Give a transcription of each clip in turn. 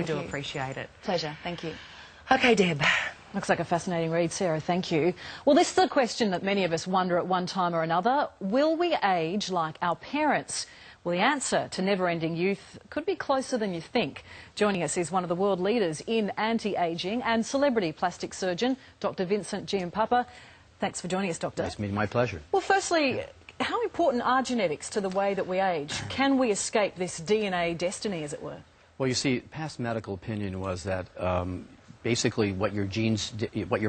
I do appreciate it. Pleasure. Thank you. Okay, Deb. Looks like a fascinating read, Sarah. Thank you. Well, this is a question that many of us wonder at one time or another. Will we age like our parents? Well, the answer to never-ending youth could be closer than you think. Joining us is one of the world leaders in anti-ageing and celebrity plastic surgeon, Dr. Vincent Giampapa. Thanks for joining us, Doctor. Nice meeting. My pleasure. Well, firstly, how important are genetics to the way that we age? Can we escape this DNA destiny, as it were? Well, you see, past medical opinion was that basically what your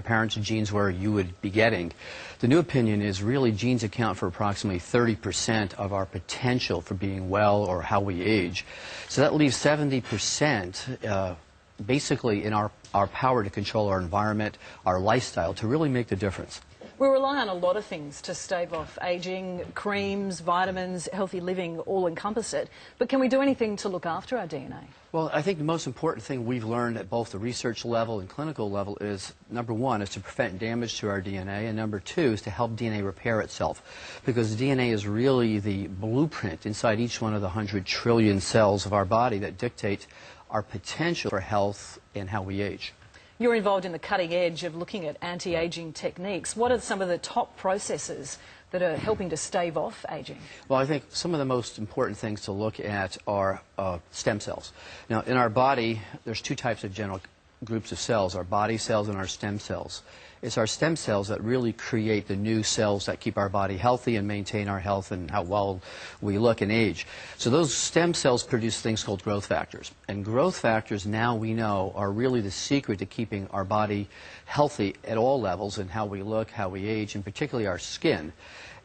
parents' genes were, you would be getting. The new opinion is really genes account for approximately 30% of our potential for being well or how we age. So that leaves 70% basically in our power to control our environment, our lifestyle, to really make the difference. We rely on a lot of things to stave off ageing. Creams, vitamins, healthy living all encompass it. But can we do anything to look after our DNA? Well, I think the most important thing we've learned at both the research level and clinical level is, number one, is to prevent damage to our DNA, and number two is to help DNA repair itself. Because DNA is really the blueprint inside each one of the 100 trillion cells of our body that dictate our potential for health and how we age. You're involved in the cutting edge of looking at anti-ageing techniques. What are some of the top processes that are helping to stave off ageing? Well, I think some of the most important things to look at are stem cells. Now, in our body, there's two types of general groups of cells, our body cells and our stem cells. It's our stem cells that really create the new cells that keep our body healthy and maintain our health and how well we look and age. So those stem cells produce things called growth factors. And growth factors, now we know, are really the secret to keeping our body healthy at all levels and how we look, how we age, and particularly our skin.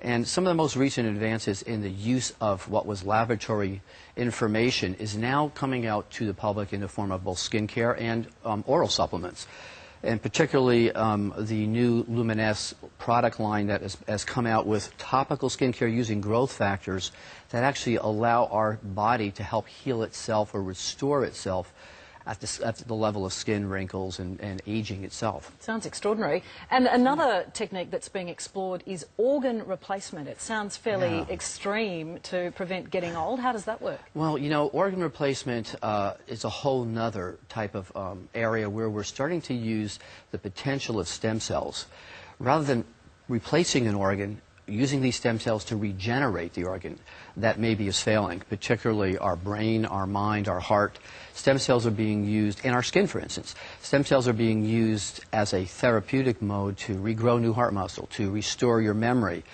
And some of the most recent advances in the use of what was laboratory information is now coming out to the public in the form of both skincare and oral supplements. And particularly the new Luminous product line that has come out with topical skincare using growth factors that actually allow our body to help heal itself or restore itself at the level of skin wrinkles and aging itself. Sounds extraordinary. And another technique that's being explored is organ replacement. It sounds fairly extreme to prevent getting old. How does that work? Well, you know, organ replacement is a whole nother type of area where we're starting to use the potential of stem cells. Rather than replacing an organ, using these stem cells to regenerate the organ that maybe is failing, particularly our brain, our mind, our heart. Stem cells are being used, in our skin for instance, stem cells are being used as a therapeutic mode to regrow new heart muscle, to restore your memory,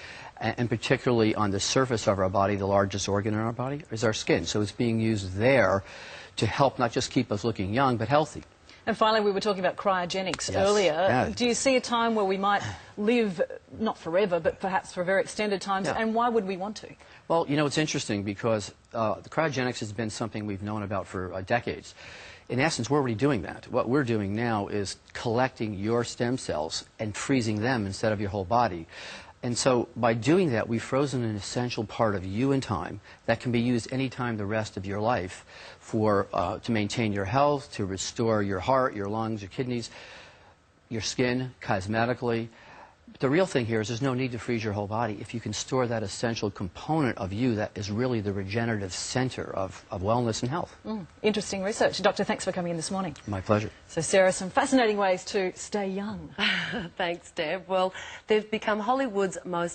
and particularly on the surface of our body, the largest organ in our body is our skin. So it's being used there to help not just keep us looking young, but healthy. And finally, we were talking about cryogenics earlier. Yeah. Do you see a time where we might live, not forever, but perhaps for very extended times, and why would we want to? Well, you know, it's interesting because the cryogenics has been something we've known about for decades. In essence, we're already doing that. What we're doing now is collecting your stem cells and freezing them instead of your whole body. And so by doing that, we've frozen an essential part of you in time that can be used anytime the rest of your life for, to maintain your health, to restore your heart, your lungs, your kidneys, your skin, cosmetically. But the real thing here is there's no need to freeze your whole body if you can store that essential component of you that is really the regenerative center of wellness and health. Interesting research. Doctor, thanks for coming in this morning. My pleasure. So, Sarah, some fascinating ways to stay young. Thanks, Deb. Well, they've become Hollywood's most